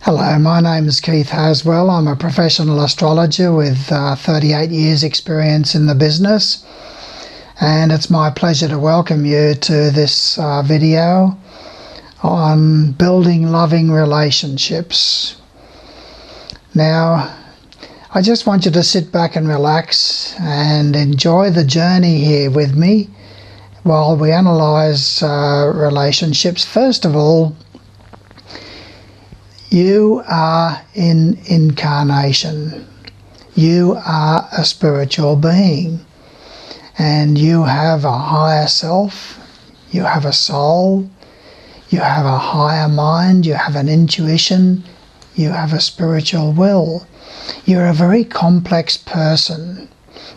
Hello, my name is Keith Haswell. I'm a professional astrologer with 38 years experience in the business, and it's my pleasure to welcome you to this video on building loving relationships. Now, I just want you to sit back and relax and enjoy the journey here with me while we analyze relationships. First of all, you are in incarnation. You are a spiritual being, and you have a higher self, you have a soul, you have a higher mind, you have an intuition, you have a spiritual will. You're a very complex person,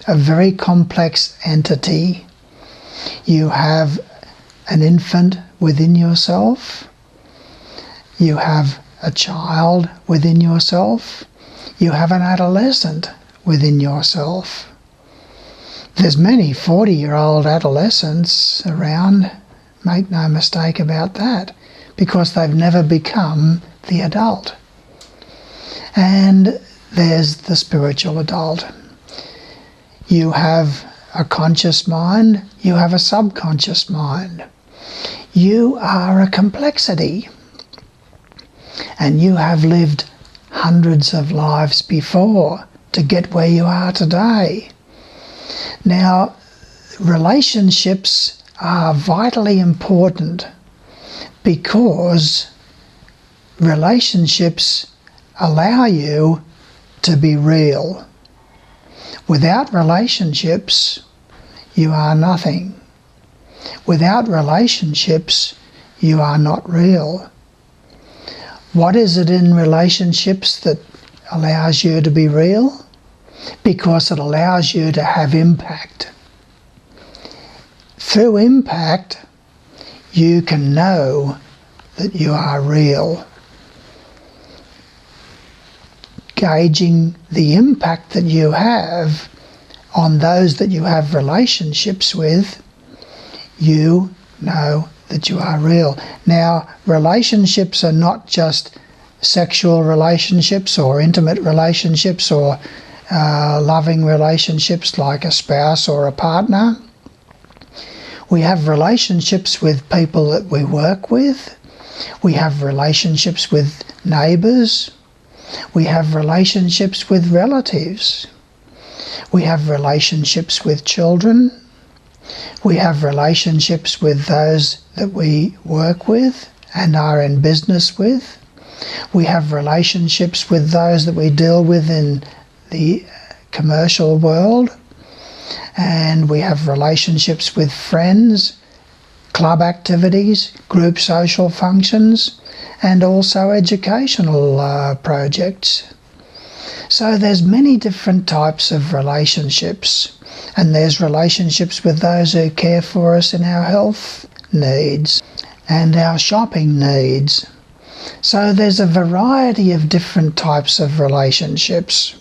a very complex entity. You have an infant within yourself. You have a child within yourself. You have an adolescent within yourself. There's many 40-year-old adolescents around, make no mistake about that, because they've never become the adult. And there's the spiritual adult. You have a conscious mind, you have a subconscious mind. You are a complexity. And you have lived hundreds of lives before to get where you are today. Now, relationships are vitally important because relationships allow you to be real. Without relationships, you are nothing. Without relationships, you are not real. What is it in relationships that allows you to be real? Because it allows you to have impact. Through impact, you can know that you are real. Gauging the impact that you have on those that you have relationships with, you know that you are real. Now, relationships are not just sexual relationships or intimate relationships or loving relationships like a spouse or a partner. We have relationships with people that we work with. We have relationships with neighbours. We have relationships with relatives. We have relationships with children. We have relationships with those that we work with and are in business with. We have relationships with those that we deal with in the commercial world. And we have relationships with friends, club activities, group social functions, and also educational projects. So there's many different types of relationships. And there's relationships with those who care for us in our health needs and our shopping needs. So there's a variety of different types of relationships,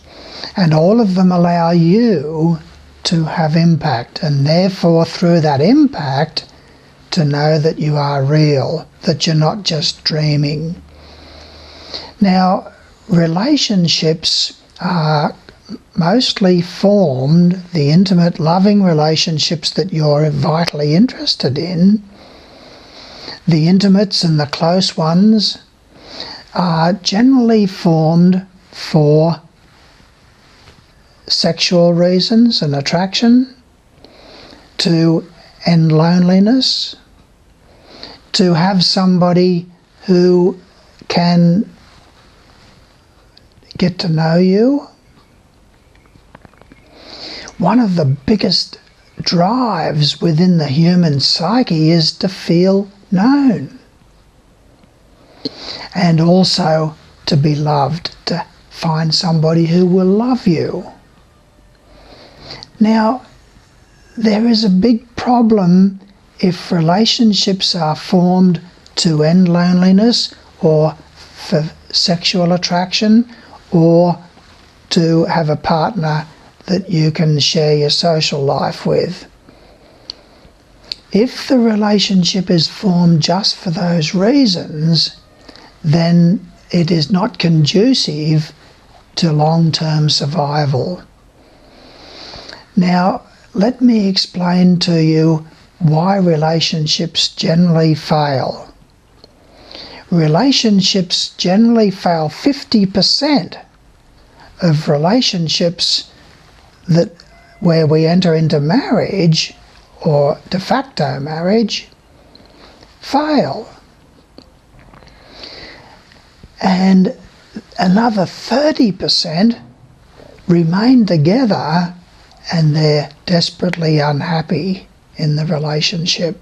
and all of them allow you to have impact, and therefore through that impact to know that you are real, that you're not just dreaming. Now, relationships are mostly formed, the intimate, loving relationships that you're vitally interested in, the intimates and the close ones, are generally formed for sexual reasons and attraction, to end loneliness, to have somebody who can get to know you. One of the biggest drives within the human psyche is to feel known, and also to be loved, to find somebody who will love you. Now, there is a big problem if relationships are formed to end loneliness or for sexual attraction or to have a partner that you can share your social life with. If the relationship is formed just for those reasons, then it is not conducive to long-term survival. Now, let me explain to you why relationships generally fail. Relationships generally fail. 50% of relationships where we enter into marriage or de facto marriage fail. And another 30% remain together and they're desperately unhappy in the relationship.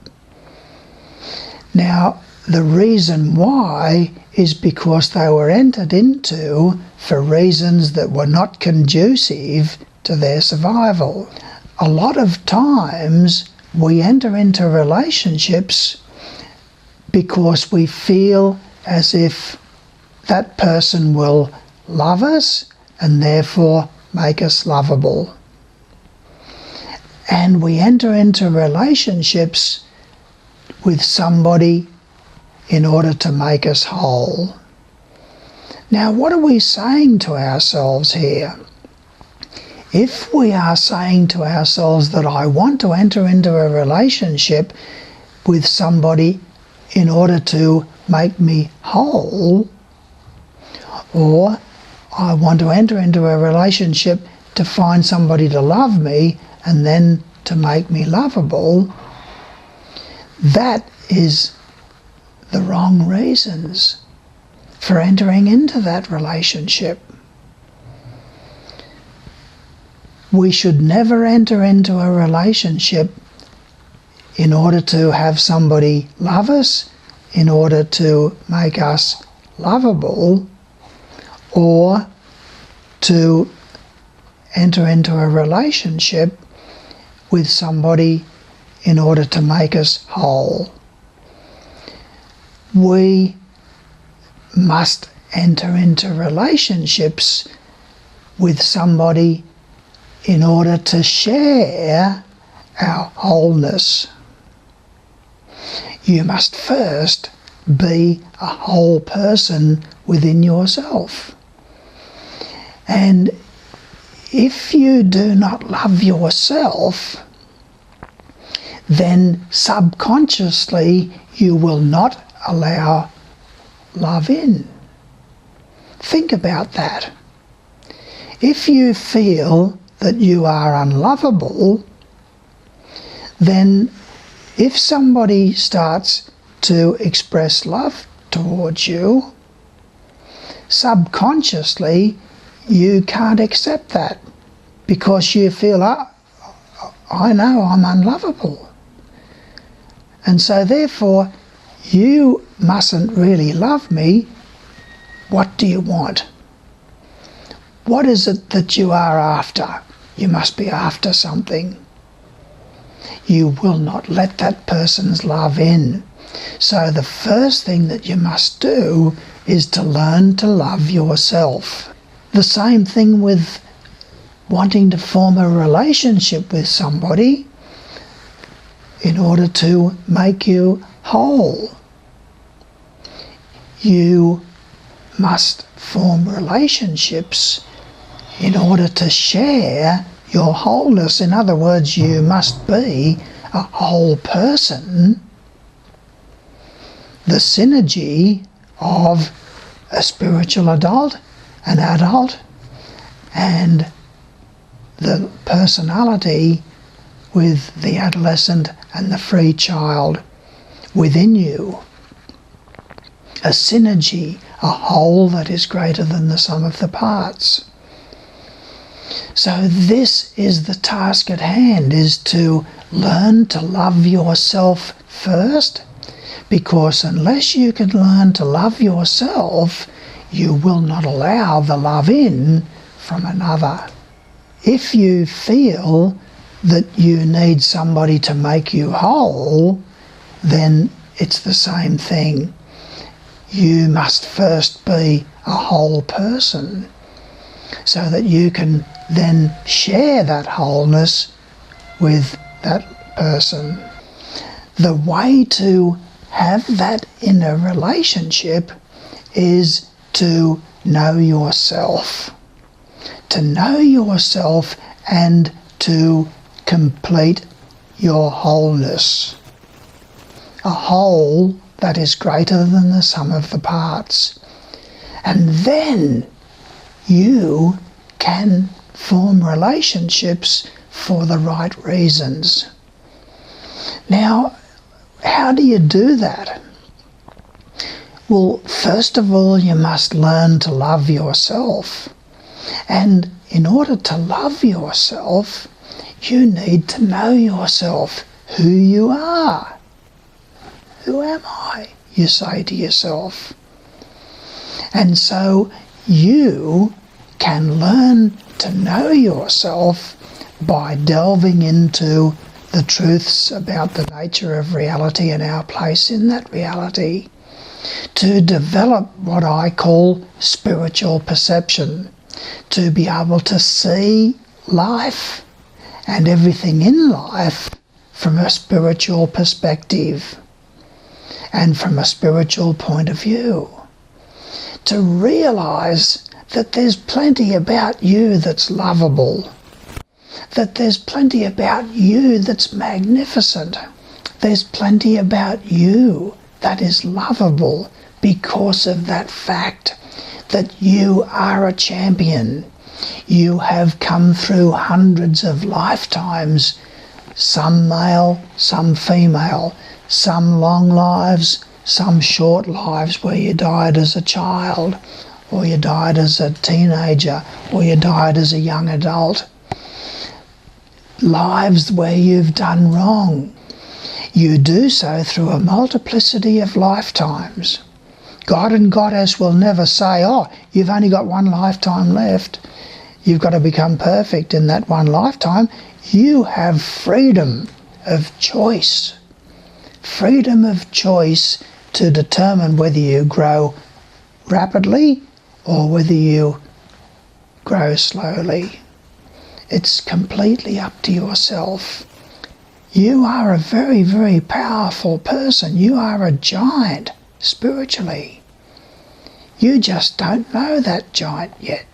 Now, the reason why is because they were entered into for reasons that were not conducive to their survival. A lot of times we enter into relationships because we feel as if that person will love us and therefore make us lovable. And we enter into relationships with somebody in order to make us whole. Now, what are we saying to ourselves here? If we are saying to ourselves that I want to enter into a relationship with somebody in order to make me whole, or I want to enter into a relationship to find somebody to love me and then to make me lovable, that is the wrong reasons for entering into that relationship. We should never enter into a relationship in order to have somebody love us, in order to make us lovable, or to enter into a relationship with somebody in order to make us whole. We must enter into relationships with somebody in order to share our wholeness. You must first be a whole person within yourself. And if you do not love yourself, then subconsciously you will not allow love in. Think about that. If you feel that you are unlovable, then if somebody starts to express love towards you, subconsciously you can't accept that because you feel, I know I'm unlovable. And so therefore, you mustn't really love me. What do you want? What is it that you are after? You must be after something. You will not let that person's love in. So the first thing that you must do is to learn to love yourself. The same thing with wanting to form a relationship with somebody in order to make you whole. You must form relationships in order to share your wholeness. In other words, you must be a whole person. The synergy of a spiritual adult, an adult, and the personality with the adolescent and the free child within you. A synergy, a whole that is greater than the sum of the parts. So this is the task at hand, is to learn to love yourself first, because unless you can learn to love yourself, you will not allow the love in from another. If you feel that you need somebody to make you whole, then it's the same thing. You must first be a whole person so that you can then share that wholeness with that person. The way to have that in a relationship is to know yourself. To know yourself and to complete your wholeness. A whole that is greater than the sum of the parts. And then you can form relationships for the right reasons. Now, how do you do that? Well, first of all, you must learn to love yourself. And in order to love yourself, you need to know yourself, who you are. Who am I? You say to yourself. And so you can learn to know yourself by delving into the truths about the nature of reality and our place in that reality, to develop what I call spiritual perception, to be able to see life and everything in life from a spiritual perspective and from a spiritual point of view, to realize that there's plenty about you that's lovable, that there's plenty about you that's magnificent, there's plenty about you that is lovable because of that fact that you are a champion. You have come through hundreds of lifetimes, some male, some female, some long lives, some short lives where you died as a child, or you died as a teenager, or you died as a young adult. Lives where you've done wrong. You do so through a multiplicity of lifetimes. God and Goddess will never say, oh, you've only got one lifetime left. You've got to become perfect in that one lifetime. You have freedom of choice. Freedom of choice to determine whether you grow rapidly or whether you grow slowly. It's completely up to yourself. You are a very, very powerful person. You are a giant spiritually. You just don't know that giant yet.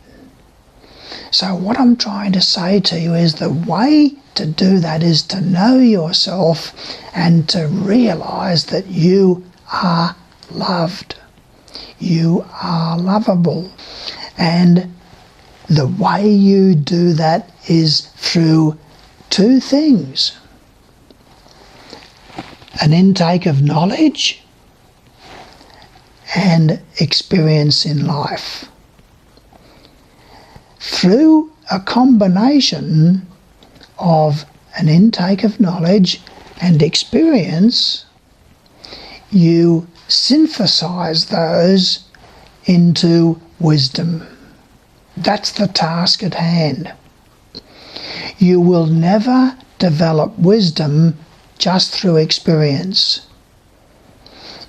So what I'm trying to say to you is the way to do that is to know yourself and to realize that you are loved. You are lovable. And the way you do that is through two things. An intake of knowledge and experience in life. Through a combination of an intake of knowledge and experience, you synthesize those into wisdom. That's the task at hand. You will never develop wisdom just through experience.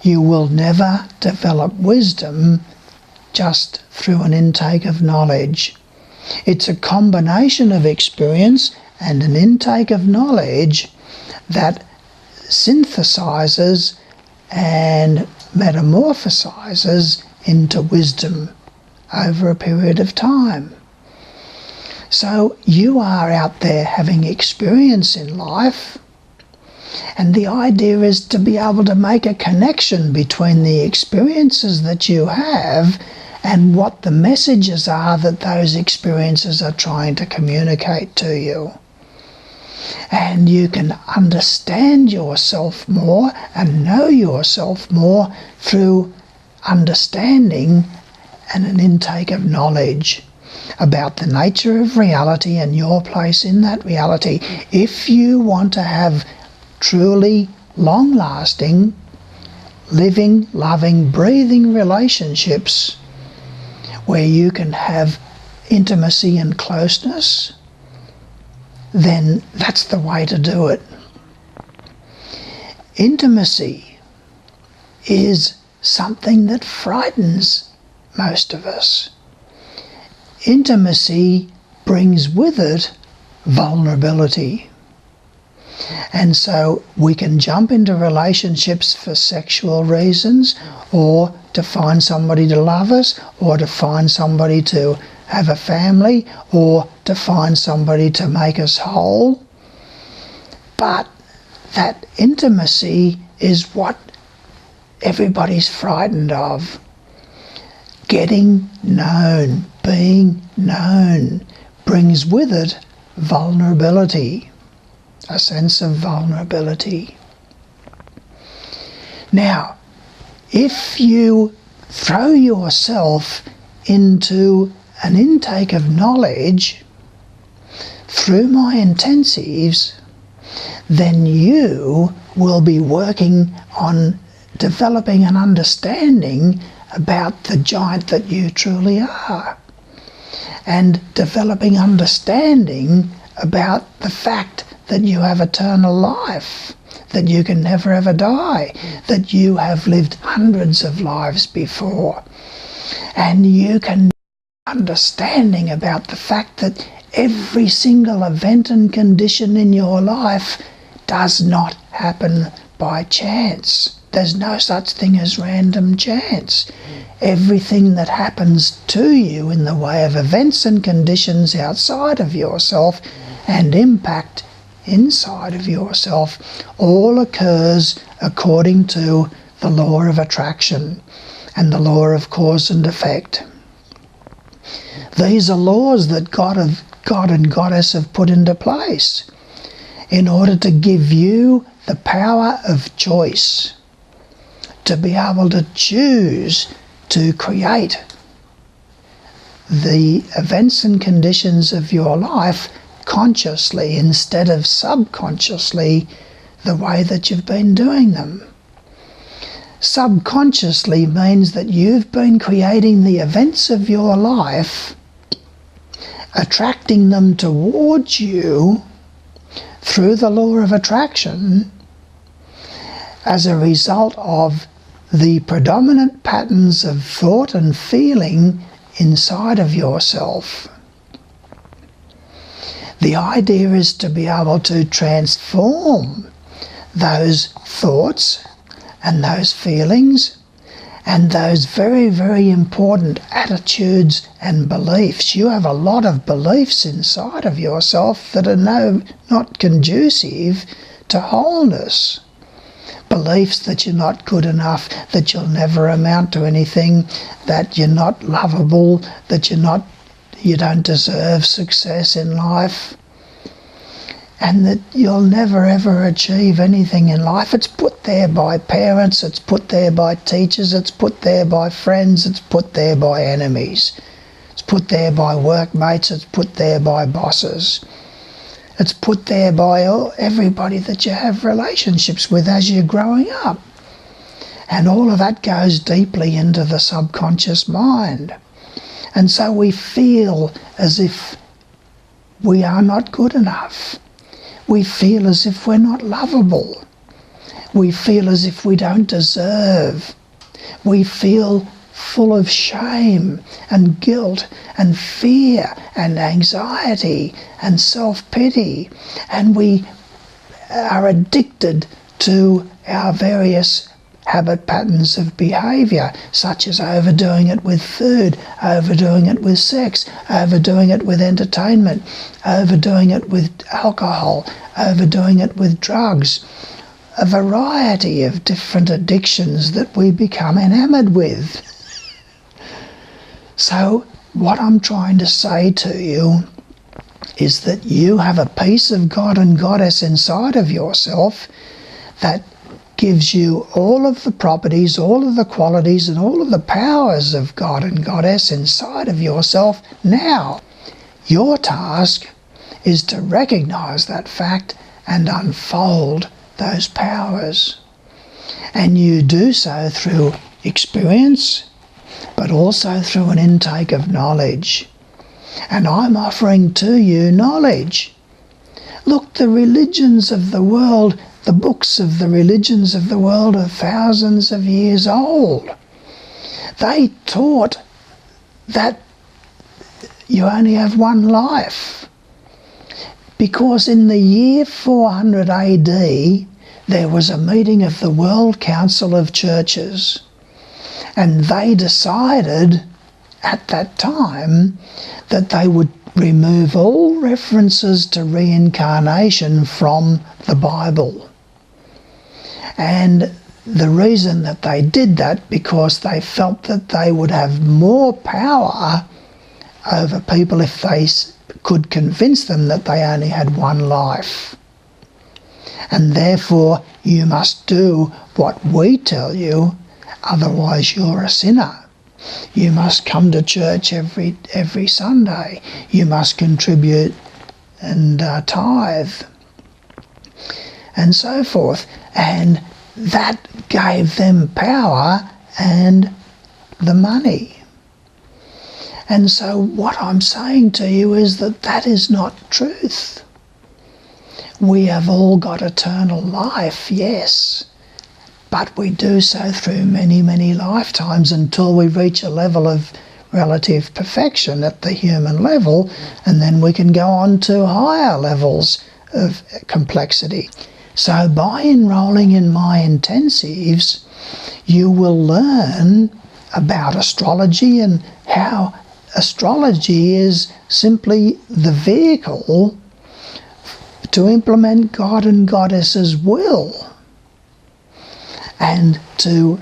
You will never develop wisdom just through an intake of knowledge. It's a combination of experience and an intake of knowledge that synthesizes and metamorphosizes into wisdom over a period of time. So you are out there having experience in life, and the idea is to be able to make a connection between the experiences that you have and what the messages are that those experiences are trying to communicate to you. And you can understand yourself more and know yourself more through understanding and an intake of knowledge about the nature of reality and your place in that reality. If you want to have truly long-lasting, living, loving, breathing relationships where you can have intimacy and closeness, then that's the way to do it. Intimacy is something that frightens most of us. Intimacy brings with it vulnerability. And so we can jump into relationships for sexual reasons, or to find somebody to love us, or to find somebody to have a family, or to find somebody to make us whole. But that intimacy is what everybody's frightened of. Getting known, being known, brings with it vulnerability, a sense of vulnerability. Now, if you throw yourself into an intake of knowledge through my intensives, then you will be working on developing an understanding about the giant that you truly are, and developing understanding about the fact that you have eternal life, that you can never ever die, that you have lived hundreds of lives before, and you can understanding about the fact that every single event and condition in your life does not happen by chance. There's no such thing as random chance. Everything that happens to you in the way of events and conditions outside of yourself and impact inside of yourself all occurs according to the law of attraction and the law of cause and effect. These are laws that God and Goddess have put into place in order to give you the power of choice, to be able to choose to create the events and conditions of your life consciously instead of subconsciously, the way that you've been doing them. Subconsciously means that you've been creating the events of your life, attracting them towards you through the law of attraction as a result of the predominant patterns of thought and feeling inside of yourself. The idea is to be able to transform those thoughts and those feelings and those very, very important attitudes and beliefs. You have a lot of beliefs inside of yourself that are not conducive to wholeness. Beliefs that you're not good enough, that you'll never amount to anything, that you're not lovable, that you don't deserve success in life, and that you'll never ever achieve anything in life. It's put there by parents, it's put there by teachers, it's put there by friends, it's put there by enemies, it's put there by workmates, it's put there by bosses. It's put there by everybody that you have relationships with as you're growing up. And all of that goes deeply into the subconscious mind. And so we feel as if we are not good enough. We feel as if we're not lovable. We feel as if we don't deserve. We feel full of shame and guilt and fear and anxiety and self-pity, and we are addicted to our various habit patterns of behaviour, such as overdoing it with food, overdoing it with sex, overdoing it with entertainment, overdoing it with alcohol, overdoing it with drugs, a variety of different addictions that we become enamoured with. So what I'm trying to say to you is that you have a piece of God and Goddess inside of yourself that gives you all of the properties, all of the qualities, and all of the powers of God and Goddess inside of yourself. Now, your task is to recognize that fact and unfold those powers. And you do so through experience, but also through an intake of knowledge. And I'm offering to you knowledge. Look, the religions of the world, the books of the religions of the world are thousands of years old. They taught that you only have one life. Because in the year 400 AD, there was a meeting of the World Council of Churches, and they decided at that time that they would remove all references to reincarnation from the Bible. And the reason that they did that, because they felt that they would have more power over people if they could convince them that they only had one life. And therefore you must do what we tell you, otherwise you're a sinner. You must come to church every Sunday. You must contribute and tithe, and so forth. And that gave them power and the money. And so what I'm saying to you is that that is not truth. We have all got eternal life, yes, but we do so through many, many lifetimes until we reach a level of relative perfection at the human level, and then we can go on to higher levels of complexity. So by enrolling in my intensives, you will learn about astrology and how astrology is simply the vehicle to implement God and Goddess's will and to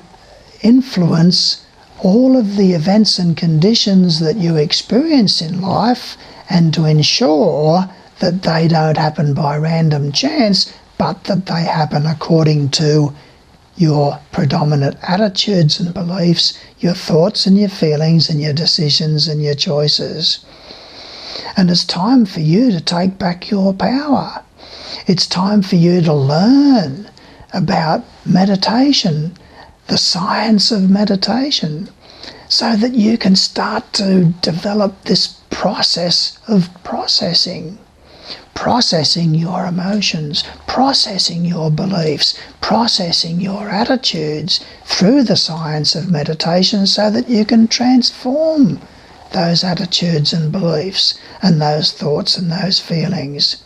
influence all of the events and conditions that you experience in life, and to ensure that they don't happen by random chance, but that they happen according to your predominant attitudes and beliefs, your thoughts and your feelings and your decisions and your choices. And it's time for you to take back your power. It's time for you to learn about meditation, the science of meditation, so that you can start to develop this process of processing your emotions, processing your beliefs, processing your attitudes through the science of meditation, so that you can transform those attitudes and beliefs and those thoughts and those feelings,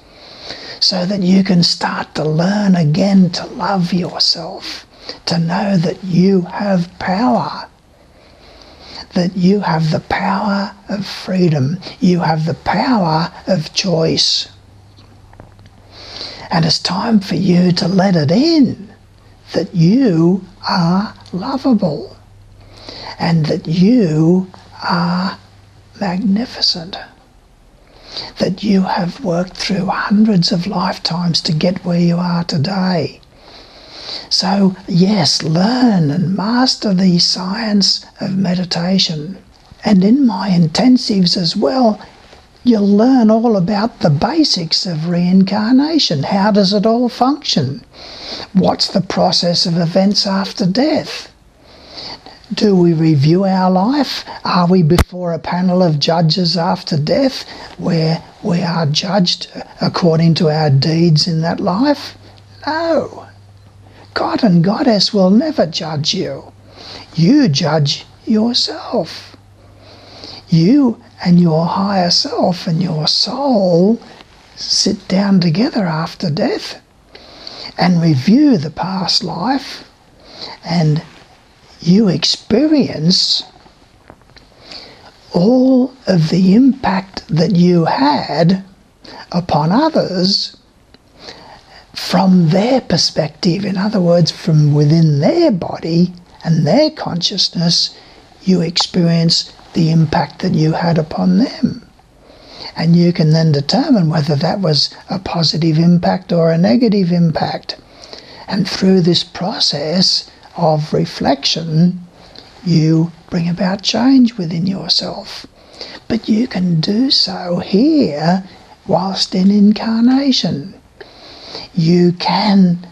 so that you can start to learn again to love yourself, to know that you have power, that you have the power of freedom, you have the power of choice. And it's time for you to let it in, that you are lovable and that you are magnificent, that you have worked through hundreds of lifetimes to get where you are today. So yes, learn and master the science of meditation. And in my intensives as well, you'll learn all about the basics of reincarnation. How does it all function? What's the process of events after death? Do we review our life? Are we before a panel of judges after death where we are judged according to our deeds in that life? No. God and Goddess will never judge you. You judge yourself. You and your higher self and your soul sit down together after death and review the past life, and you experience all of the impact that you had upon others from their perspective. In other words, from within their body and their consciousness, you experience the impact that you had upon them. And you can then determine whether that was a positive impact or a negative impact. And through this process of reflection, you bring about change within yourself. But you can do so here whilst in incarnation. You can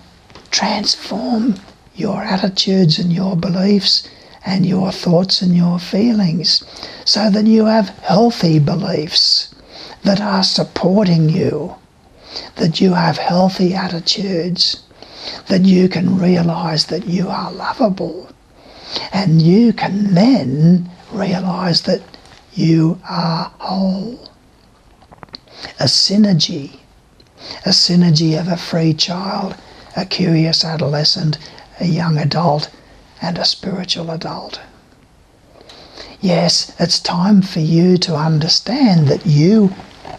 transform your attitudes and your beliefs and your thoughts and your feelings so that you have healthy beliefs that are supporting you, that you have healthy attitudes, that you can realize that you are lovable, and you can then realize that you are whole. A synergy a synergy of a free child, a curious adolescent, a young adult, and a spiritual adult. Yes, it's time for you to understand that you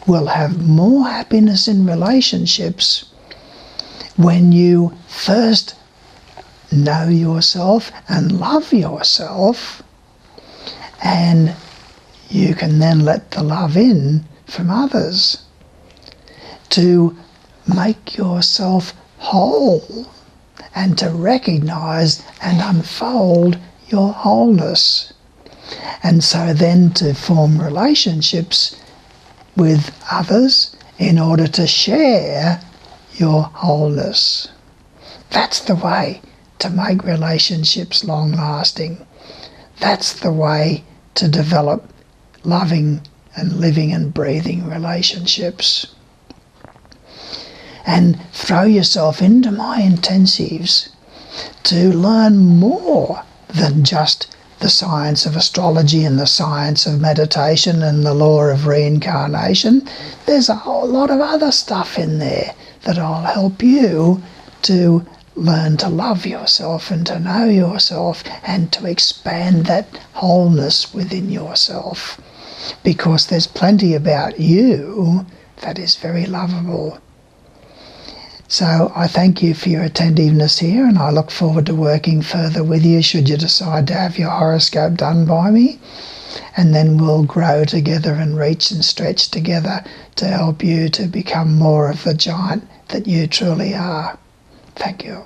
will have more happiness in relationships when you first know yourself and love yourself, and you can then let the love in from others to make yourself whole and to recognize and unfold your wholeness. And so then to form relationships with others in order to share your wholeness. That's the way to make relationships long-lasting. That's the way to develop loving and living and breathing relationships. And throw yourself into my intensives to learn more than just the science of astrology and the science of meditation and the law of reincarnation. There's a whole lot of other stuff in there that will help you to learn to love yourself and to know yourself and to expand that wholeness within yourself. Because there's plenty about you that is very lovable. So I thank you for your attentiveness here, and I look forward to working further with you should you decide to have your horoscope done by me. And then we'll grow together and reach and stretch together to help you to become more of the giant that you truly are. Thank you.